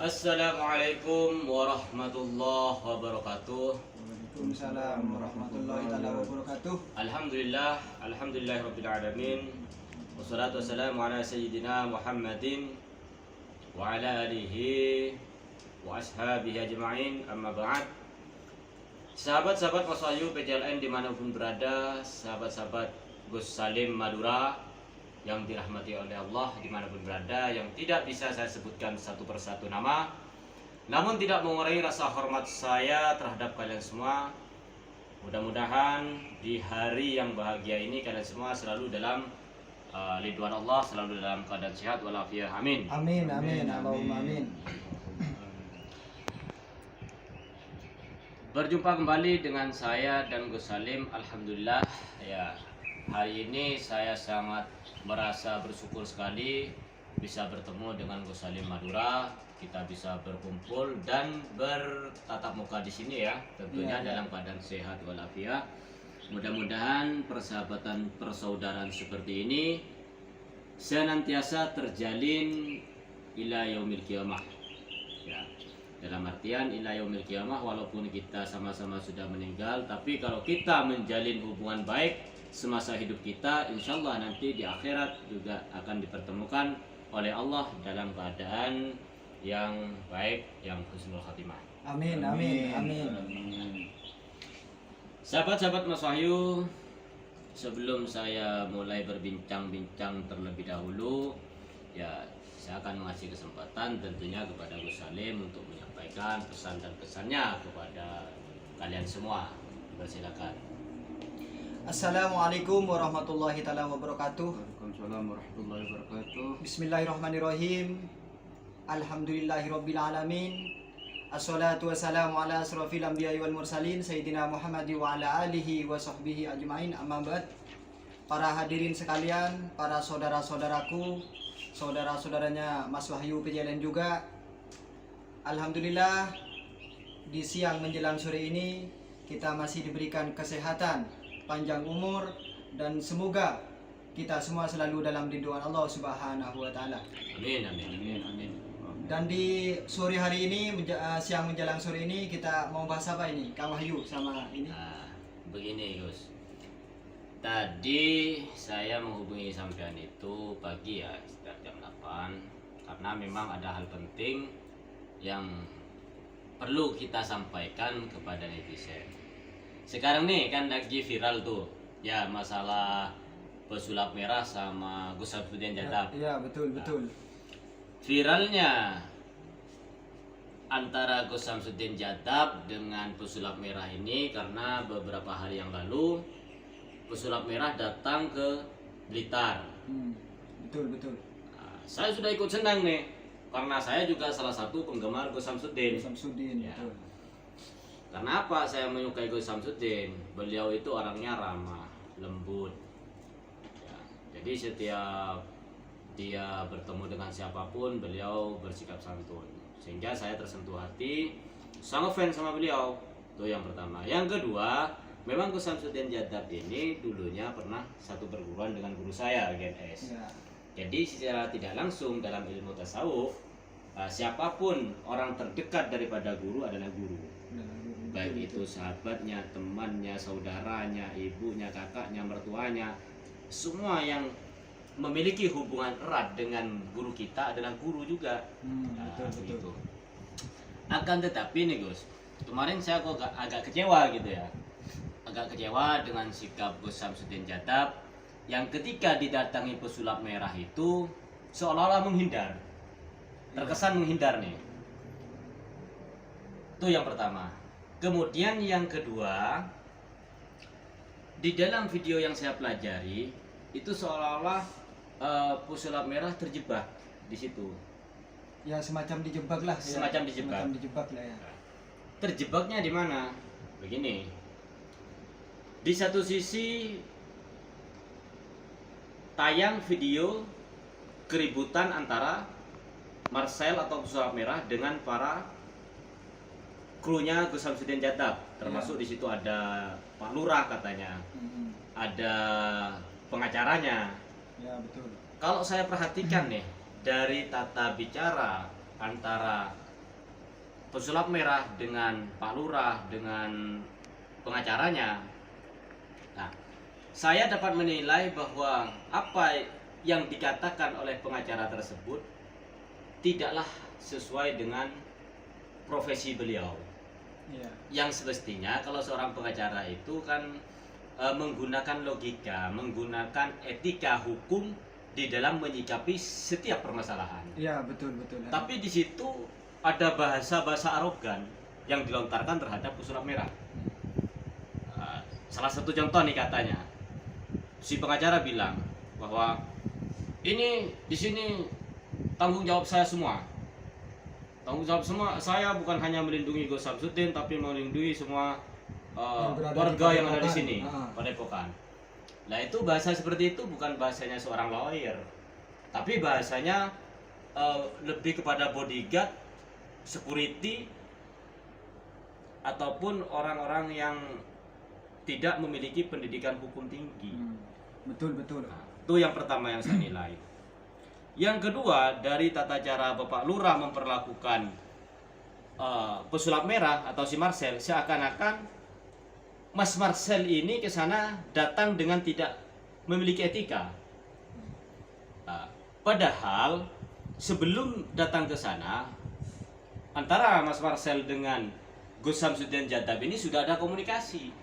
Assalamualaikum warahmatullahi wabarakatuh. Waalaikumsalam warahmatullahi wabarakatuh. Alhamdulillahirabbil alamin. Wassalatu wassalamu ala sayyidina Muhammadin wa ala alihi wa ashabihi ajma'in. Amma ba'd. Sahabat-sahabat Mas Wahyu PJLN dimanapun berada, sahabat-sahabat Gus Salim Madura yang dirahmati oleh Allah dimanapun berada, yang tidak bisa saya sebutkan satu persatu nama, namun tidak mengurangi rasa hormat saya terhadap kalian semua. Mudah-mudahan di hari yang bahagia ini kalian semua selalu dalam ridwan Allah, selalu dalam keadaan sehat walafiat. Amin. Amin, amin, Allahumma amin. Berjumpa kembali dengan saya dan Gus Salim. Alhamdulillah ya, hari ini saya sangat merasa bersyukur sekali bisa bertemu dengan Gus Salim Madura. Kita bisa berkumpul dan bertatap muka di sini ya, tentunya dalam keadaan sehat walafiat. Mudah-mudahan persahabatan persaudaraan seperti ini senantiasa terjalin ila yaumil qiyamah. Ya, dalam artian ila yaumil qiyamah, walaupun kita sama-sama sudah meninggal, tapi kalau kita menjalin hubungan baik semasa hidup kita, insya Allah nanti di akhirat juga akan dipertemukan oleh Allah dalam keadaan yang baik, yang husnul khatimah. Amin, amin, amin. Sahabat-sahabat Mas Wahyu, sebelum saya mulai berbincang-bincang terlebih dahulu, ya saya akan mengasih kesempatan tentunya kepada Gus Salim untuk menyampaikan pesan dan kesannya kepada kalian semua. Persilakan. Assalamualaikum warahmatullahi wabarakatuh. Waalaikumsalam warahmatullahi wabarakatuh. Bismillahirrahmanirrahim. Alhamdulillahirabbil alamin. Assalatu wassalamu ala asrofil anbiya'i wal mursalin sayyidina Muhammad wa ala alihi wa sahbihi ajma'in. Amma ba'd. Para hadirin sekalian, para saudara-saudaraku, saudara-saudaranya Mas Wahyu PJLN juga, alhamdulillah di siang menjelang sore ini kita masih diberikan kesehatan, panjang umur, dan semoga kita semua selalu dalam ridwan Allah Subhanahu wa taala. Amin, amin, amin, amin. Dan di sore hari ini, siang menjelang sore ini, kita mau bahas apa ini? Kang Wahyu sama ini. Nah, begini Gus. Tadi saya menghubungi sampean itu pagi ya, sekitar jam 8, karena memang ada hal penting yang perlu kita sampaikan kepada netizen. Sekarang nih kan lagi viral tuh ya masalah pesulap merah sama Gus Samsudin Jatap. Iya, betul, betul. Viralnya antara Gus Samsudin Jatap dengan pesulap merah ini karena beberapa hari yang lalu pesulap merah datang ke Blitar. Betul, betul. Nah, saya sudah ikut senang nih karena saya juga salah satu penggemar Gus Samsudin. Samsudin, Ya. betul. Karena apa saya menyukai Gus Samsudin? Beliau itu orangnya ramah, lembut. Ya, jadi setiap dia bertemu dengan siapapun, beliau bersikap santun. Sehingga saya tersentuh hati, sangat fans sama beliau. Itu yang pertama. Yang kedua, memang Gus Samsudin Jatap ini dulunya pernah satu perguruan dengan guru saya, GNS. Ya. Jadi secara tidak langsung dalam ilmu tasawuf, siapapun orang terdekat daripada guru adalah guru. Baik itu sahabatnya, temannya, saudaranya, ibunya, kakaknya, mertuanya, semua yang memiliki hubungan erat dengan guru kita adalah guru juga. Betul, betul. Begitu. Akan tetapi nih Gus, kemarin saya kok agak kecewa gitu ya, agak kecewa dengan sikap Gus Samsudin Jatap yang ketika didatangi pesulap merah itu seolah-olah menghindar, terkesan menghindar nih. Itu yang pertama. Kemudian yang kedua, di dalam video yang saya pelajari itu seolah-olah pesulap merah terjebak di situ. Ya, semacam dijebak lah. Semacam dijebak. Semacam dijebak lah ya. Terjebaknya di mana? Begini. Di satu sisi tayang video keributan antara Marcel atau pesulap merah dengan para krunya Gus Samsudin Jatap, termasuk di situ ada Pak Lurah katanya, ada pengacaranya. Ya, betul. Kalau saya perhatikan nih dari tata bicara antara pesulap merah dengan Pak Lurah dengan pengacaranya. Nah, saya dapat menilai bahwa apa yang dikatakan oleh pengacara tersebut tidaklah sesuai dengan profesi beliau. Iya. Yang semestinya kalau seorang pengacara itu kan menggunakan logika, menggunakan etika hukum di dalam menyikapi setiap permasalahan. Iya, betul. Tapi di situ ada bahasa-bahasa arogan yang dilontarkan terhadap pesulap merah. Salah satu contoh nih katanya, si pengacara bilang bahwa ini di sini tanggung jawab saya semua. Tanggung jawab semua, saya bukan hanya melindungi Gus Samsudin tapi melindungi semua warga yang ada di sini, Padepokan. Nah itu bahasa seperti itu bukan bahasanya seorang lawyer, tapi bahasanya lebih kepada bodyguard, security, ataupun orang-orang yang tidak memiliki pendidikan hukum tinggi. Betul. Nah, itu yang pertama yang saya nilai. Yang kedua, dari tata cara Bapak Lurah memperlakukan pesulap merah atau si Marcel, seakan-akan Mas Marcel ini ke sana datang dengan tidak memiliki etika. Padahal sebelum datang ke sana, antara Mas Marcel dengan Gus Samsudin Jadab ini sudah ada komunikasi.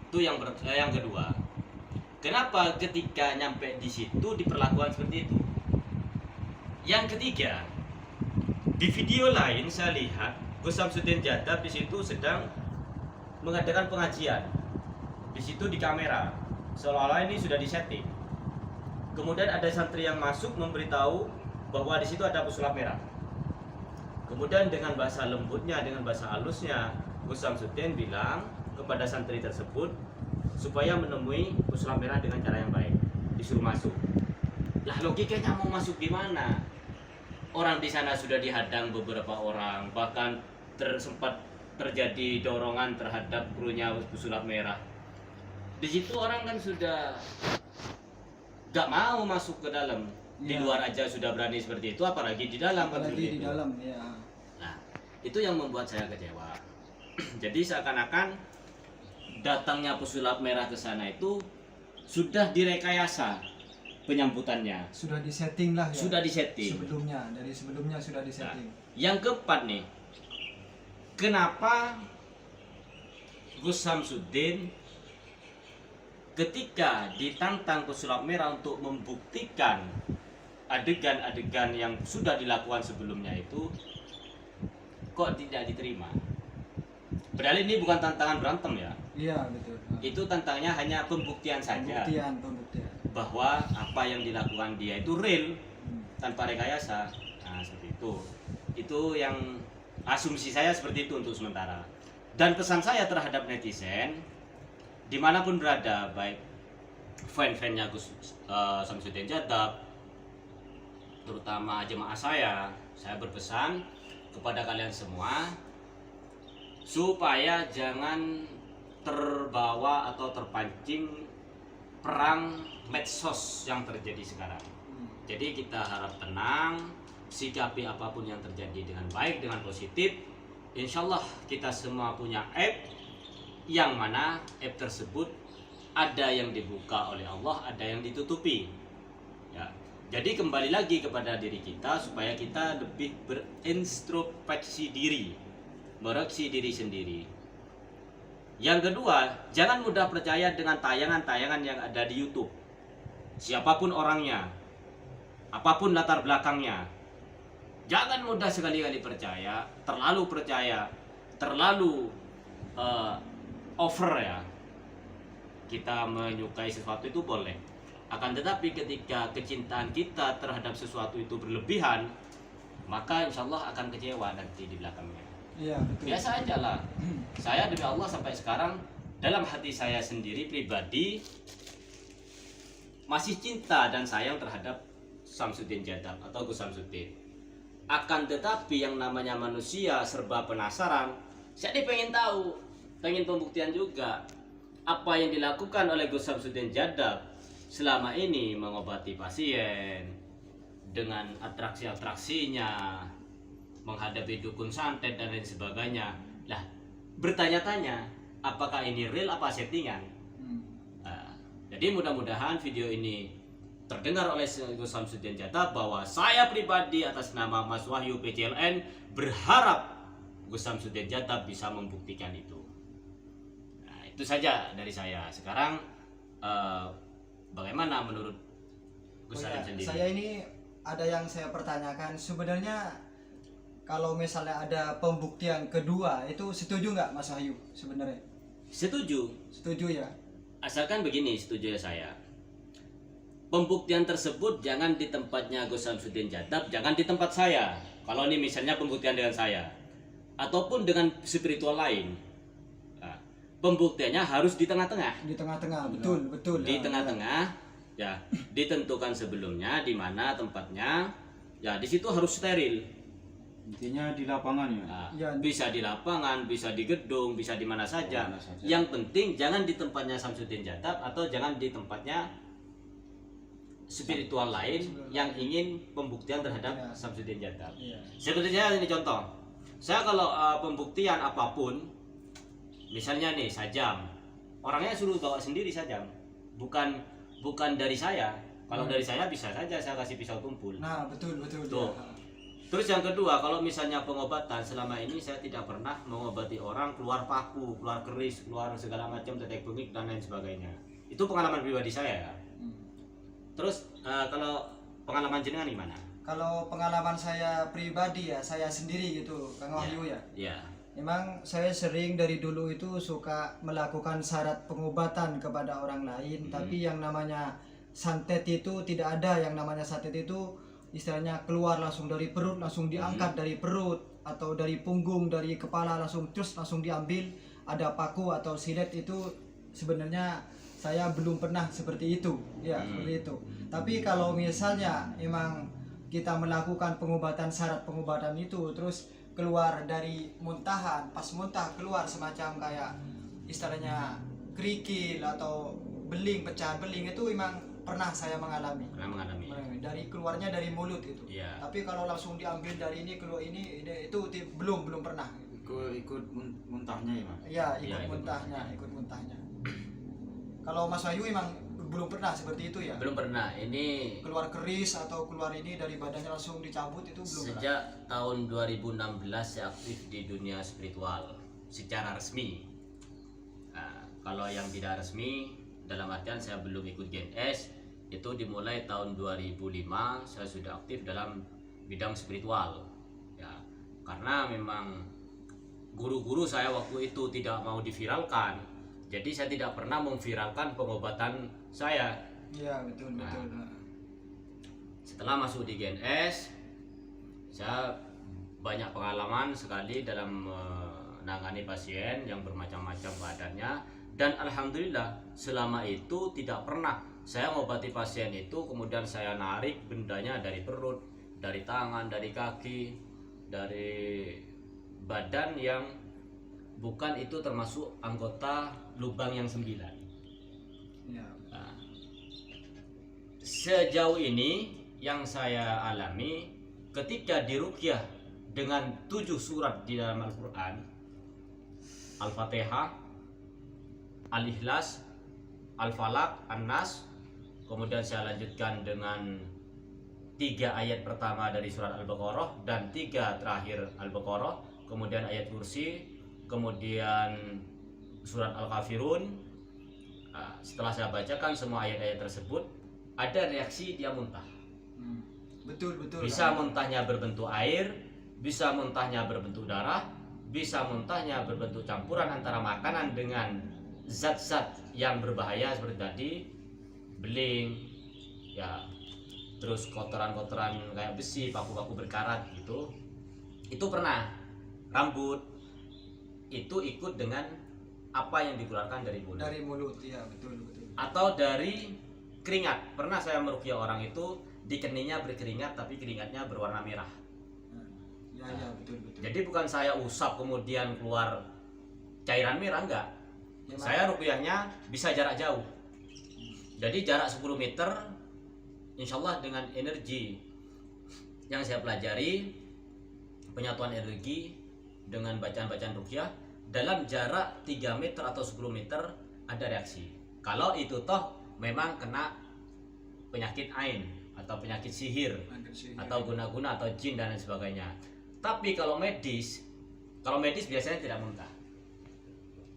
Itu yang kedua. Kenapa ketika nyampe di situ diperlakukan seperti itu? Yang ketiga, di video lain saya lihat Gus Samsudin Jadab di situ sedang mengadakan pengajian. Di situ di kamera, seolah-olah ini sudah disetting. Kemudian ada santri yang masuk memberitahu bahwa di situ ada pesulap merah. Kemudian dengan bahasa lembutnya, dengan bahasa halusnya, Gus Samsudin bilang kepada santri tersebut supaya menemui pesulap merah dengan cara yang baik, disuruh masuk. Lah logikanya mau masuk di mana? Orang di sana sudah dihadang beberapa orang, bahkan sempat terjadi dorongan terhadap krunya pesulap merah. Di situ orang kan sudah gak mau masuk ke dalam. Di luar aja sudah berani seperti itu, apalagi di dalam. Apalagi di dalam, ya. Nah, itu yang membuat saya kecewa. Jadi seakan-akan datangnya pesulap merah ke sana itu sudah direkayasa penyambutannya. Sudah disetting lah ya. Sudah disetting. Dari sebelumnya sudah disetting. Nah, yang keempat nih, kenapa Gus Samsudin ketika ditantang pesulap merah untuk membuktikan adegan-adegan yang sudah dilakukan sebelumnya itu kok tidak diterima? Padahal ini bukan tantangan berantem ya. Iya, betul. Itu tantangannya hanya pembuktian saja. Pembuktian. Bahwa apa yang dilakukan dia itu real, tanpa rekayasa. Nah, seperti itu. Itu yang asumsi saya seperti itu untuk sementara. Dan pesan saya terhadap netizen, dimanapun berada, baik fan-fannya Gus Samsudin Jadab, terutama jemaah saya berpesan kepada kalian semua supaya jangan terbawa atau terpancing perang medsos yang terjadi sekarang. Jadi kita harap tenang, sikapi apapun yang terjadi dengan baik, dengan positif. Insya Allah kita semua punya app, yang mana app tersebut ada yang dibuka oleh Allah, ada yang ditutupi. Ya. Jadi kembali lagi kepada diri kita supaya kita lebih berintrospeksi diri, mereksi diri sendiri. Yang kedua, jangan mudah percaya dengan tayangan-tayangan yang ada di YouTube. Siapapun orangnya, apapun latar belakangnya, jangan mudah sekali-kali percaya, terlalu over ya. Kita menyukai sesuatu itu boleh, akan tetapi ketika kecintaan kita terhadap sesuatu itu berlebihan, maka insya Allah akan kecewa nanti di belakangnya. Iya, betul. Biasa aja lah. Saya demi Allah sampai sekarang dalam hati saya sendiri pribadi masih cinta dan sayang terhadap Samsudin Jadab atau Gus Samsudin. Akan tetapi yang namanya manusia serba penasaran, saya pengen tahu, pengen pembuktian juga apa yang dilakukan oleh Gus Samsudin Jadab selama ini mengobati pasien dengan atraksi-atraksinya, menghadapi dukun santet dan lain sebagainya. Lah, bertanya-tanya apakah ini real apa settingan. Nah, jadi mudah-mudahan video ini terdengar oleh Gus Samsudin Jattab bahwa saya pribadi atas nama Mas Wahyu PCLN berharap Gus Samsudin Jattab bisa membuktikan itu. Nah, itu saja dari saya. Sekarang bagaimana menurut Gus Salim sendiri? Saya ini ada yang saya pertanyakan. Sebenarnya kalau misalnya ada pembuktian kedua, itu setuju nggak Mas Wahyu sebenarnya? Setuju. Setuju ya? Asalkan begini, setuju ya saya. Pembuktian tersebut jangan di tempatnya Gus Samsudin Jattab, jangan di tempat saya. Kalau ini misalnya pembuktian dengan saya, ataupun dengan spiritual lain, nah, pembuktiannya harus di tengah-tengah. Di tengah-tengah, betul. Di tengah-tengah, ya ditentukan sebelumnya di mana tempatnya. Ya di situ harus steril. Intinya di lapangan ya. Nah, Ya. bisa di lapangan, bisa di gedung, bisa di mana saja. Mana saja. Yang penting jangan di tempatnya Samsudin Jattab atau jangan di tempatnya spiritual lain yang ingin pembuktian terhadap Ya. Samsudin Jattab. Iya. Seperti saya ini contoh. Saya kalau pembuktian apapun, misalnya nih sajam, orangnya suruh bawa sendiri sajam, bukan dari saya. Kalau dari saya bisa saja saya kasih pisau tumpul. Nah, betul. Tuh. Ya. Terus yang kedua, kalau misalnya pengobatan, selama ini saya tidak pernah mengobati orang keluar paku, keluar keris, keluar segala macam tetek bengek dan lain sebagainya. Itu pengalaman pribadi saya ya. Terus kalau pengalaman jenengan gimana? Kalau pengalaman saya pribadi ya, saya sendiri gitu, Kang Wahyu ya. Ya. Memang saya sering dari dulu itu suka melakukan syarat pengobatan kepada orang lain, tapi yang namanya santet itu tidak ada. Yang namanya santet itu istilahnya keluar langsung dari perut, langsung diangkat dari perut atau dari punggung, dari kepala langsung diambil. Ada paku atau silet itu sebenarnya saya belum pernah seperti itu. Ya, seperti itu. Tapi kalau misalnya emang kita melakukan pengobatan, syarat pengobatan itu terus keluar dari muntahan, pas muntah keluar semacam kayak istilahnya kerikil atau beling, pecahan beling, itu memang pernah saya mengalami. Pernah mengalami. Dari keluarnya dari mulut itu. Iya. Tapi kalau langsung diambil dari ini keluar ini itu belum pernah. Ikut muntahnya ya, Mas. Iya, Iya, ikut ikut muntahnya. Kalau Mas Wahyu emang belum pernah seperti itu ya? Belum pernah. Ini Keluar keris atau keluar ini dari badannya langsung dicabut itu belum pernah. sejak tahun 2016 saya aktif di dunia spiritual secara resmi. Nah, kalau yang tidak resmi dalam artian saya belum ikut GNS, itu dimulai tahun 2005 saya sudah aktif dalam bidang spiritual. Ya, karena memang guru-guru saya waktu itu tidak mau diviralkan. Jadi saya tidak pernah memviralkan pengobatan saya. Iya, betul. Setelah masuk di GNS, saya banyak pengalaman sekali dalam menangani pasien yang bermacam-macam keadaannya, dan alhamdulillah selama itu tidak pernah saya mengobati pasien itu kemudian saya narik bendanya dari perut, dari tangan, dari kaki, dari badan yang bukan itu termasuk anggota lubang yang 9. Iya. Nah, sejauh ini yang saya alami ketika diruqyah dengan 7 surat di dalam Al-Quran, Al-Fatihah, Al-Ikhlas, Al-Falaq, An-Nas, kemudian saya lanjutkan dengan 3 ayat pertama dari surat Al-Baqarah dan 3 terakhir Al-Baqarah, kemudian ayat kursi, kemudian surat Al-Kafirun. Nah, setelah saya bacakan semua ayat-ayat tersebut, ada reaksi dia muntah. Betul. Bisa muntahnya berbentuk air, bisa muntahnya berbentuk darah, bisa muntahnya berbentuk campuran antara makanan dengan zat-zat yang berbahaya seperti tadi, beling, ya, terus kotoran-kotoran kayak besi, paku-paku berkarat gitu. Itu pernah. Rambut itu ikut dengan apa yang dikeluarkan dari mulut. Dari mulut, ya, betul. Atau dari keringat. Pernah saya meruqyah orang itu di keningnya berkeringat tapi keringatnya berwarna merah. Ya, betul. Jadi bukan saya usap kemudian keluar cairan merah, enggak. Ya, Saya ruqyahnya bisa jarak jauh. Jadi jarak 10 meter, insya Allah dengan energi yang saya pelajari, penyatuan energi dengan bacaan-bacaan ruqyah dalam jarak 3 meter atau 10 meter ada reaksi. Kalau itu toh memang kena penyakit ain atau penyakit sihir atau guna-guna atau jin dan lain sebagainya. Tapi kalau medis biasanya tidak muntah.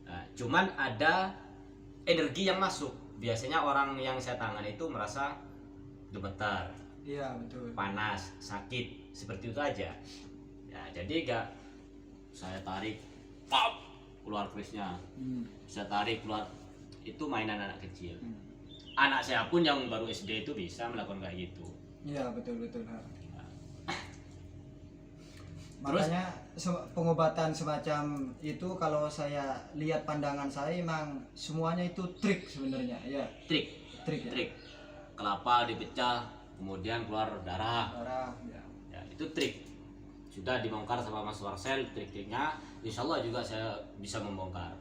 Nah, cuman ada energi yang masuk. Biasanya orang yang saya tangani itu merasa gemetar, Iya, betul. panas, sakit, seperti itu aja. Ya, jadi enggak saya tarik, pop, keluar krisnya. Saya tarik keluar, itu mainan anak kecil. Anak saya pun yang baru SD itu bisa melakukan kayak gitu. Iya, betul betul. Ha. Terus? Makanya pengobatan semacam itu kalau saya lihat pandangan saya emang semuanya itu trik sebenarnya. Ya, Trik, trik ya. trik. Kelapa dipecah, kemudian keluar darah. Darah, ya. Ya, itu trik. Sudah dibongkar sama Mas Warsel trik-triknya. Insya Allah juga saya bisa membongkar.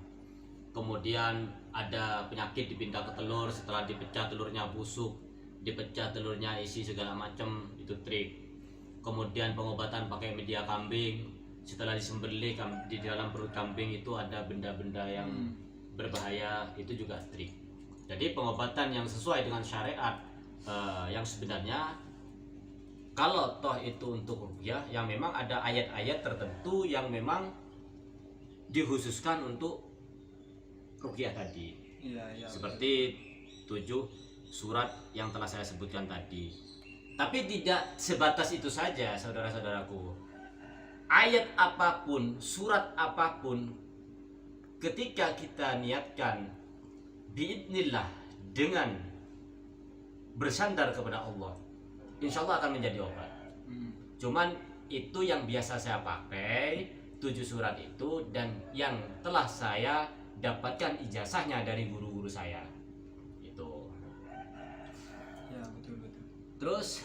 Kemudian ada penyakit dipindah ke telur, setelah dipecah telurnya busuk, dipecah telurnya isi segala macam, itu trik. Kemudian pengobatan pakai media kambing, setelah disembelih di dalam perut kambing itu ada benda-benda yang berbahaya, itu juga trik. Jadi pengobatan yang sesuai dengan syariat yang sebenarnya, kalau toh itu untuk ruqyah, yang memang ada ayat-ayat tertentu yang memang dikhususkan untuk ruqyah tadi. Iya, iya. Seperti 7 surat yang telah saya sebutkan tadi. Tapi tidak sebatas itu saja, saudara-saudaraku. Ayat apapun, surat apapun, ketika kita niatkan biidnillah dengan bersandar kepada Allah, insya Allah akan menjadi obat. Cuman itu yang biasa saya pakai, 7 surat itu, dan yang telah saya dapatkan ijazahnya dari guru-guru saya. Itu. Ya, betul betul. Terus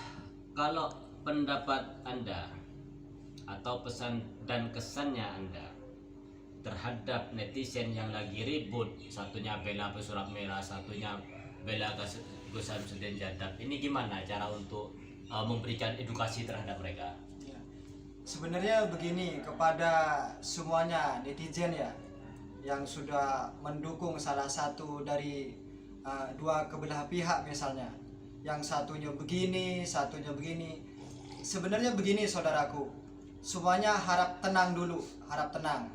kalau pendapat Anda atau pesan dan kesannya Anda terhadap netizen yang lagi ribut, satunya bela pesurat merah, satunya bela Gus Samsudin Jadab, ini gimana cara untuk memberikan edukasi terhadap mereka? Ya. Sebenarnya begini, kepada semuanya netizen ya yang sudah mendukung salah satu dari dua kebelah pihak misalnya, yang satunya begini, satunya begini. Sebenarnya begini saudaraku, semuanya harap tenang dulu, harap tenang.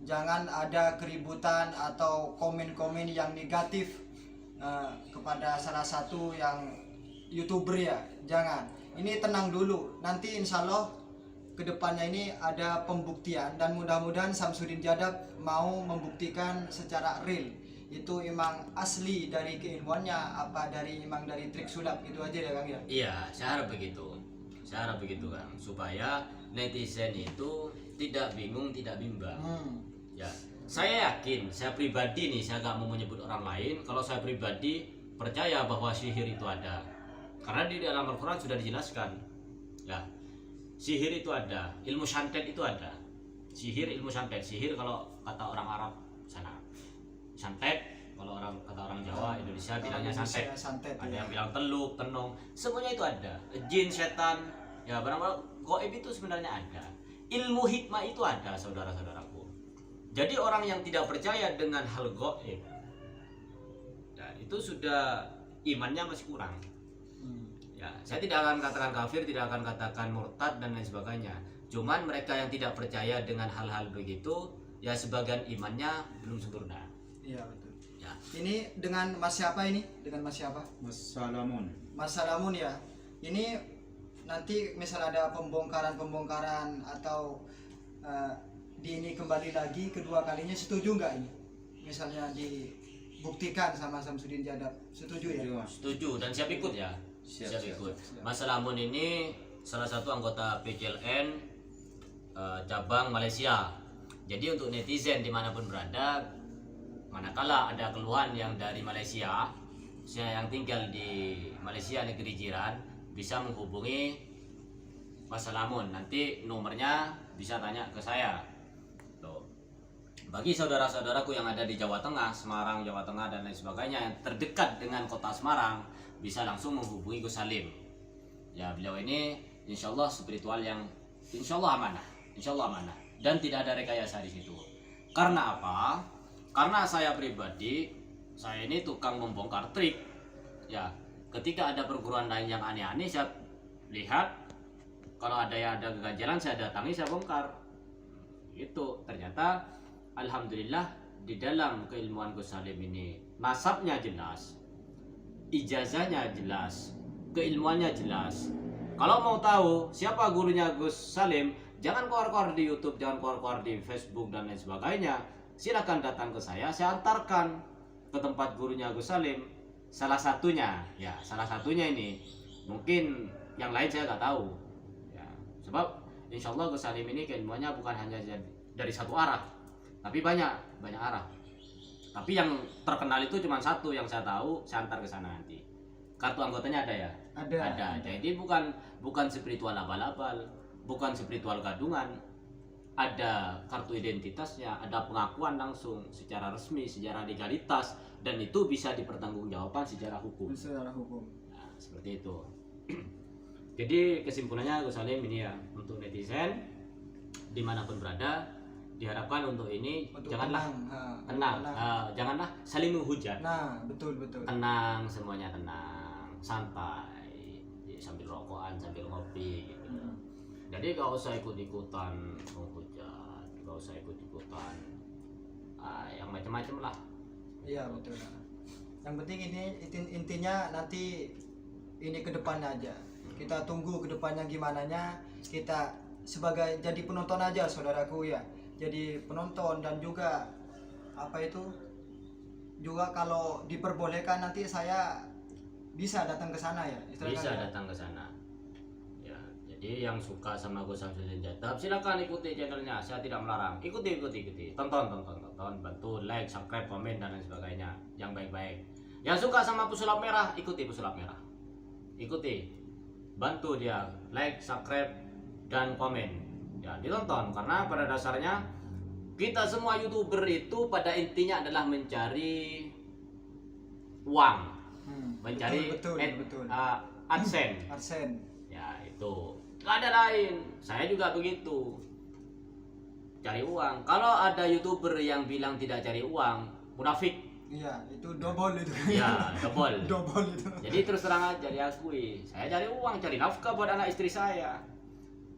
Jangan ada keributan atau komen-komen yang negatif kepada salah satu yang YouTuber ya. Jangan. Ini tenang dulu. Nanti insya Allah kedepannya ini ada pembuktian, dan mudah-mudahan Samsudin Jadab mau membuktikan secara real itu emang asli dari keilmuannya, apa dari emang dari trik sulap, gitu aja ya Kang ya. Iya, saya harap begitu. Saya harap begitu Kang, supaya netizen itu tidak bingung, tidak bimbang. Ya, saya yakin, saya pribadi nih, saya nggak mau menyebut orang lain. Kalau saya pribadi percaya bahwa sihir itu ada, karena di dalam Al-Quran sudah dijelaskan. Ya, sihir itu ada, ilmu santet itu ada. Sihir, ilmu santet. Sihir kalau kata orang Arab sana, santet kalau kata orang Jawa Indonesia bilangnya santet. Ada yang bilang teluk, tenung, semuanya itu ada. Jin, setan, ya barang-barang gaib itu sebenarnya ada. Ilmu hikmah itu ada, saudara-saudaraku. Jadi orang yang tidak percaya dengan hal gaib, ya, itu sudah imannya masih kurang. Ya, saya tidak akan katakan kafir, tidak akan katakan murtad dan lain sebagainya. Cuman mereka yang tidak percaya dengan hal-hal begitu, ya sebagian imannya belum sempurna. Iya betul. Ya. Ini dengan Mas siapa ini? Dengan Mas siapa? Mas Salamun. Mas Salamun ya. Ini nanti misal ada pembongkaran atau di ini kembali lagi kedua kalinya, setuju nggak ini? Misalnya dibuktikan sama Samsudin Jadab, setuju ya? Setuju dan siap ikut ya. Siap ikut. Mas Salamun ini salah satu anggota PCLN cabang Malaysia. Jadi untuk netizen dimanapun berada, manakala ada keluhan yang dari Malaysia, saya yang tinggal di Malaysia negeri jiran, bisa menghubungi Mas Salamun. Nanti nomornya bisa tanya ke saya. Tuh. Bagi saudara-saudaraku yang ada di Jawa Tengah, Semarang, Jawa Tengah dan lain sebagainya yang terdekat dengan kota Semarang, bisa langsung menghubungi Gus Salim. Ya, beliau ini insya Allah spiritual yang insya Allah amanah. insya Allah amanah dan tidak ada rekayasa di situ. Karena apa? Karena saya pribadi, saya ini tukang membongkar trik. Ya, ketika ada perguruan lain yang aneh-aneh, saya lihat kalau ada yang ada keganjalan, saya datangi, saya bongkar. Itu ternyata, alhamdulillah di dalam keilmuan Gus Salim ini nasabnya jelas, ijazahnya jelas, keilmuannya jelas. Kalau mau tahu siapa gurunya Gus Salim, jangan keluar-keluar di YouTube, jangan keluar-keluar di Facebook dan lain sebagainya. Silakan datang ke saya antarkan ke tempat gurunya Gus Salim. Salah satunya ini. Mungkin yang lain saya nggak tahu. Ya, sebab insya Allah Gus Salim ini keilmuannya bukan hanya dari satu arah, tapi banyak arah. Tapi yang terkenal itu cuma satu yang saya tahu, saya antar ke sana nanti. Kartu anggotanya ada ya? Ada. Jadi bukan spiritual abal-abal, bukan spiritual gadungan. Ada kartu identitasnya, ada pengakuan langsung secara resmi, secara legalitas, dan itu bisa dipertanggungjawabkan secara hukum. Nah, seperti itu. Jadi kesimpulannya Gus Salim ini ya, untuk netizen dimanapun berada, diharapkan untuk ini janganlah tenang, janganlah saling menghujat. Nah, betul. Tenang, semuanya tenang, santai, sambil rokokan, sambil ngopi gitu. Jadi gak usah ikut-ikutan menghujat, gak usah ikut-ikutan yang macam-macam lah. Iya betul. Yang penting ini intinya nanti ini ke depannya aja. Kita tunggu ke depannya gimananya. Kita sebagai jadi penonton aja saudaraku ya. Jadi penonton dan juga juga kalau diperbolehkan nanti saya bisa datang ke sana ya. Bisa datang ke sana. Ya, jadi yang suka sama Gus Samsudin Jadab silakan ikuti channelnya. Saya tidak melarang. Ikuti. Tonton, bantu like, subscribe, komen dan lain sebagainya. Yang baik-baik. Yang suka sama pesulap merah, ikuti pesulap merah. Ikuti. Bantu dia like, subscribe dan komen. Ya, ditonton karena pada dasarnya kita semua YouTuber itu pada intinya adalah mencari uang. Mencari betul. AdSense. Ya, itu. Gak ada lain. Saya juga begitu. Cari uang. Kalau ada YouTuber yang bilang tidak cari uang, munafik. Iya, itu double itu. Iya, double. Double itu. Jadi terus terang aja diakui, saya cari uang, cari nafkah buat anak istri saya.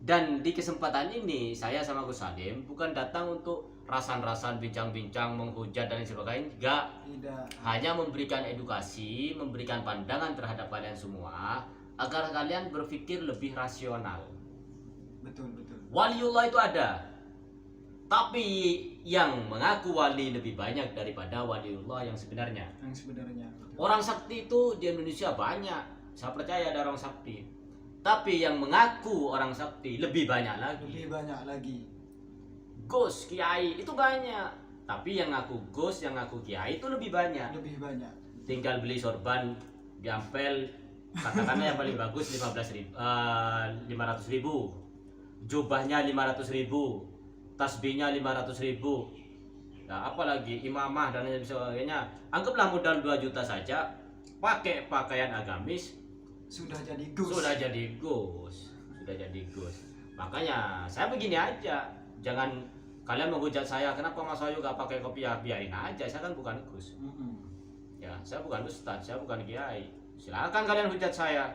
Dan di kesempatan ini saya sama Gus Salim bukan datang untuk rasan-rasan, bincang-bincang, menghujat dan lain sebagainya. Enggak. Tidak. Hanya memberikan edukasi, memberikan pandangan terhadap kalian semua agar kalian berpikir lebih rasional. Betul. Waliullah itu ada. Tapi yang mengaku wali lebih banyak daripada waliullah yang sebenarnya. Betul. Orang sakti itu di Indonesia banyak. Saya percaya ada orang sakti. Tapi yang mengaku orang sakti lebih banyak lagi. Gus, kiai itu banyak. Tapi yang ngaku Gus, yang ngaku kiai itu lebih banyak. Tinggal beli sorban di Ampel, katakanlah yang paling bagus 500.000. Jubahnya 500.000. Tasbihnya 500.000. Nah, apalagi imamah dan lain sebagainya. Anggaplah modal 2 juta saja, pakai pakaian agamis Sudah jadi Gus. Makanya saya begini aja. Jangan kalian menghujat saya, kenapa Mas Wahyu gak pakai kopiah? Biarin aja, saya kan bukan Gus. Ya, saya bukan ustaz, saya bukan kiai. Silakan kalian hujat saya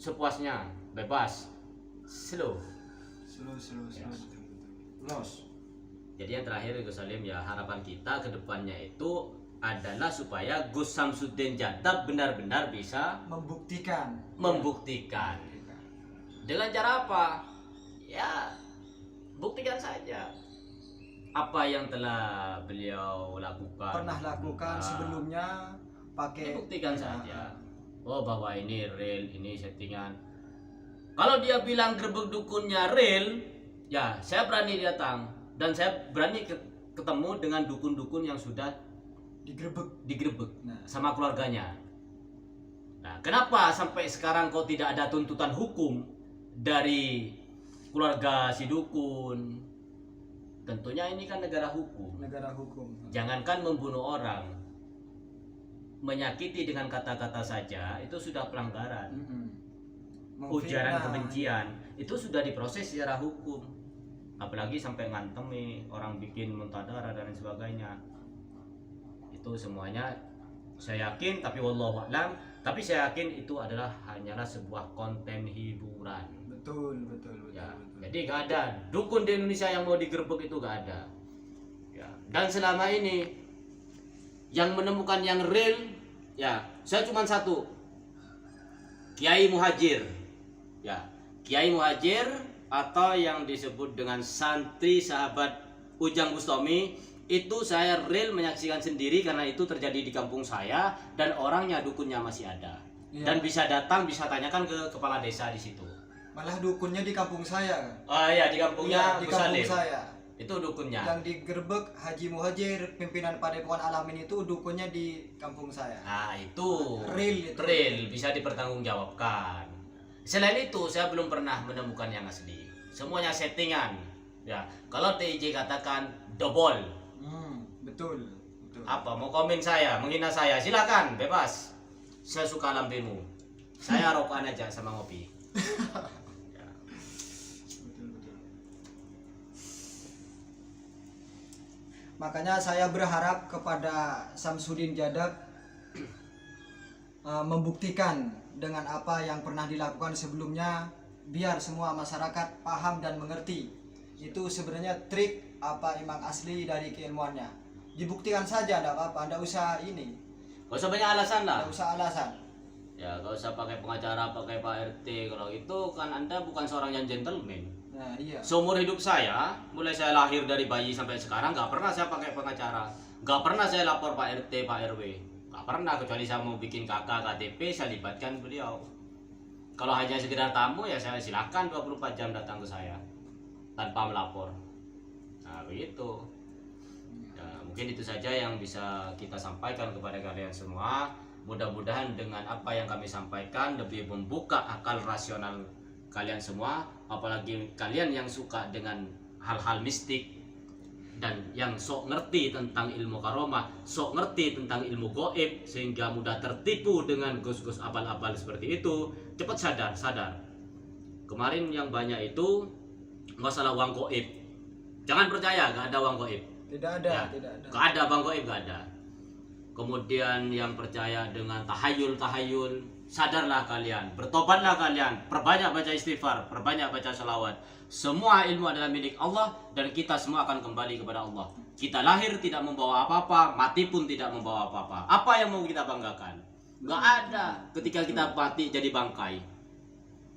sepuasnya, bebas. Slow. Los. Jadi yang terakhir Gus Salim ya, harapan kita ke depannya itu adalah supaya Gus Samsudin Jadab benar-benar bisa membuktikan. Dengan cara apa? Ya, buktikan saja apa yang telah beliau Pernah lakukan sebelumnya pakai. Buktikan saja. Oh, bahwa ini real, ini settingan. Kalau dia bilang gerbek dukunnya real, ya saya berani datang dan saya berani ketemu dengan dukun-dukun yang sudah digerebek sama keluarganya. Nah, kenapa sampai sekarang kok tidak ada tuntutan hukum dari keluarga si dukun? Tentunya ini kan negara hukum. Jangankan membunuh orang, menyakiti dengan kata-kata saja itu sudah pelanggaran. Ujaran kebencian itu sudah diproses secara hukum. apalagi sampai ngantemi orang bikin muntah darah dan lain sebagainya. Itu semuanya saya yakin, tapi wallahu a'lam, tapi saya yakin itu adalah hanyalah sebuah konten hiburan. Betul. Ya, jadi gak ada dukun di Indonesia yang mau digerebek, itu gak ada. Ya, dan selama ini yang menemukan yang real, ya saya cuma satu, Kiai Muhajir. Ya, Kiai Muhajir atau yang disebut dengan santri sahabat Ujang Bustami, itu saya real menyaksikan sendiri karena itu terjadi di kampung saya dan orangnya, dukunnya masih ada. Iya. Dan bisa datang, bisa tanyakan ke kepala desa di situ. Malah dukunnya di kampung saya. Oh iya, di kampungnya Iya, di Gus kampung Salim. saya. Itu dukunnya. Yang digerebek Haji Muhajir, pimpinan Padepokan Alamin, itu dukunnya di kampung saya. Nah, itu Real itu. real, bisa dipertanggungjawabkan. Selain itu, saya belum pernah menemukan yang asli. Semuanya settingan. Ya, kalau TIJ katakan double. Betul. Apa mau komen saya, menghina saya, silakan, bebas. Saya suka lambemu. Saya rokokan aja sama ngopi. Ya. Betul. Makanya saya berharap kepada Samsudin Jadab membuktikan dengan apa yang pernah dilakukan sebelumnya, biar semua masyarakat paham dan mengerti. Itu sebenarnya trik apa imam asli dari keilmuannya. Dibuktikan saja, tidak apa-apa, tidak usah ini. Gak usah banyak alasan lah. Tidak usah alasan. Ya, gak usah pakai pengacara, pakai Pak RT. Kalau itu kan Anda bukan seorang yang gentleman. Nah, iya. Seumur hidup saya, mulai saya lahir dari bayi sampai sekarang, gak pernah saya pakai pengacara. Gak pernah saya lapor Pak RT, Pak RW. Gak pernah, kecuali saya mau bikin KK, KTP, saya libatkan beliau. Kalau hanya sekedar tamu, ya saya silakan 24 jam datang ke saya tanpa melapor. Nah, begitu. Ya, mungkin itu saja yang bisa kita sampaikan kepada kalian semua. Mudah-mudahan dengan apa yang kami sampaikan lebih membuka akal rasional kalian semua, apalagi kalian yang suka dengan hal-hal mistik dan yang sok ngerti tentang ilmu karomah, sok ngerti tentang ilmu goib, sehingga mudah tertipu dengan gus-gus abal-abal seperti itu. Cepat sadar. Kemarin yang banyak itu masalah uang goib. Jangan percaya, gak ada uang goib. Tidak ada, Ya, tidak ada. gak ada bang goib, gak ada. Kemudian yang percaya dengan tahayul, sadarlah kalian, bertobatlah kalian, perbanyak baca istighfar, perbanyak baca salawat. Semua ilmu adalah milik Allah dan kita semua akan kembali kepada Allah. Kita lahir tidak membawa apa-apa, mati pun tidak membawa apa-apa. Apa yang mau kita banggakan? Gak ada. Ketika kita mati jadi bangkai.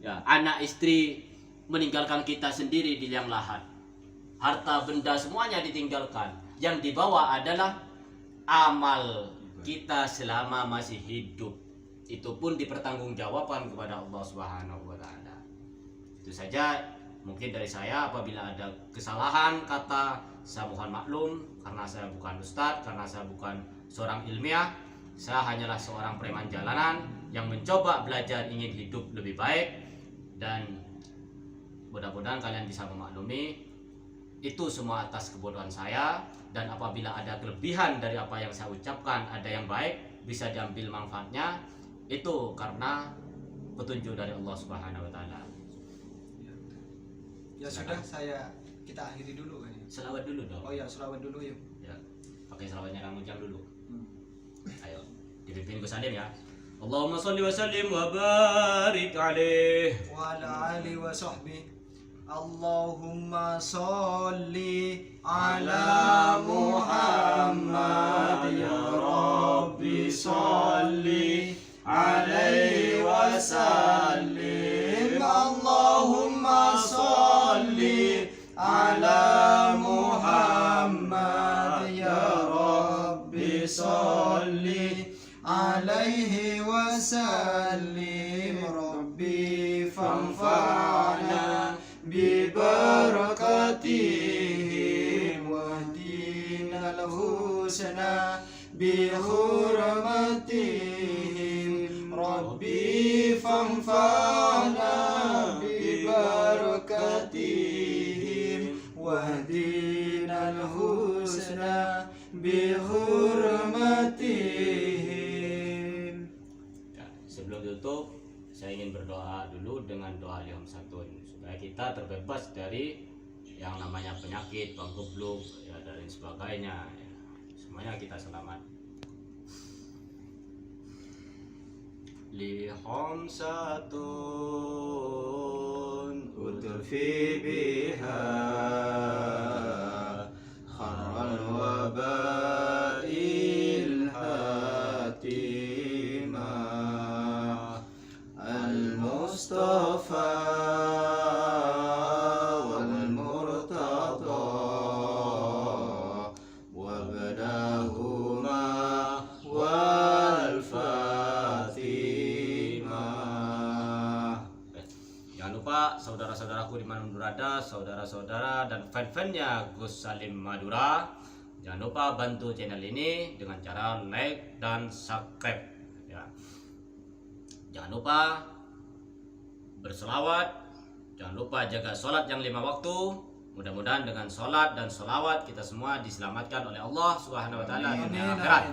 Ya, anak istri meninggalkan kita sendiri di liang lahat. Harta benda semuanya ditinggalkan. Yang dibawa adalah amal kita selama masih hidup. Itu pun dipertanggungjawabkan kepada Allah Subhanahu wa taala. Itu saja mungkin dari saya. Apabila ada kesalahan kata, saya mohon maklum karena saya bukan ustadz, karena saya bukan seorang ilmiah. Saya hanyalah seorang preman jalanan yang mencoba belajar ingin hidup lebih baik, dan mudah-mudahan kalian bisa memaklumi itu semua atas kebodohan saya. Dan apabila ada kelebihan dari apa yang saya ucapkan, ada yang baik, bisa diambil manfaatnya, itu karena petunjuk dari Allah Subhanahu wa taala. Ya sudah, kita akhiri dulu kan. Selawat dulu dong. Oh ya, selawat dulu yuk. Ya. Pakai selawatnya Kang Ujang dulu. Ayo, dipimpin Gus Salim ya. Allahumma sholli wa sallim wa barik alaih Wa ala alihi wa sahbihi. Allahumma sholli ala Muhammad ya Rabbi sholli alaihi wa sallim. Allahumma sholli ala Muhammad ya Rabbi sholli alaihi wa sallim. Rabbi fanfa'na bibarakatihim wahdina al-husna bihurmatihim. Rabbi fanfa'na bibarakatihim wahdina al-husna bihurmatihim. Ya, sebelum tutup, saya ingin berdoa dulu dengan doa Al-Hamsatun supaya kita terbebas dari yang namanya penyakit, panggebluk, ya dan lain sebagainya. Ya. Semuanya kita selamat. Li khamsatun utfi biha kharran wa ba'il hatimah al-Mustafa wal Murtada wa badahuma wal Fatimah. Jangan lupa saudara-saudaraku di mana berada, saudara-saudara dan fan-fannya Gus Salim Madura, jangan lupa bantu channel ini dengan cara like dan subscribe. Ya. Jangan lupa berselawat, jangan lupa jaga sholat yang 5 waktu. Mudah-mudahan dengan sholat dan sholawat kita semua diselamatkan oleh Allah Subhanahu Wa Taala di dunia akhirat.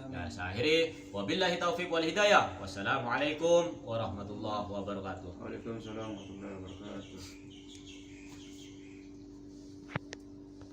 Ya, saya akhiri, wabillahi taufiq wal hidayah. Wassalamualaikum warahmatullahi wabarakatuh. Waalaikumsalam warahmatullahi wabarakatuh.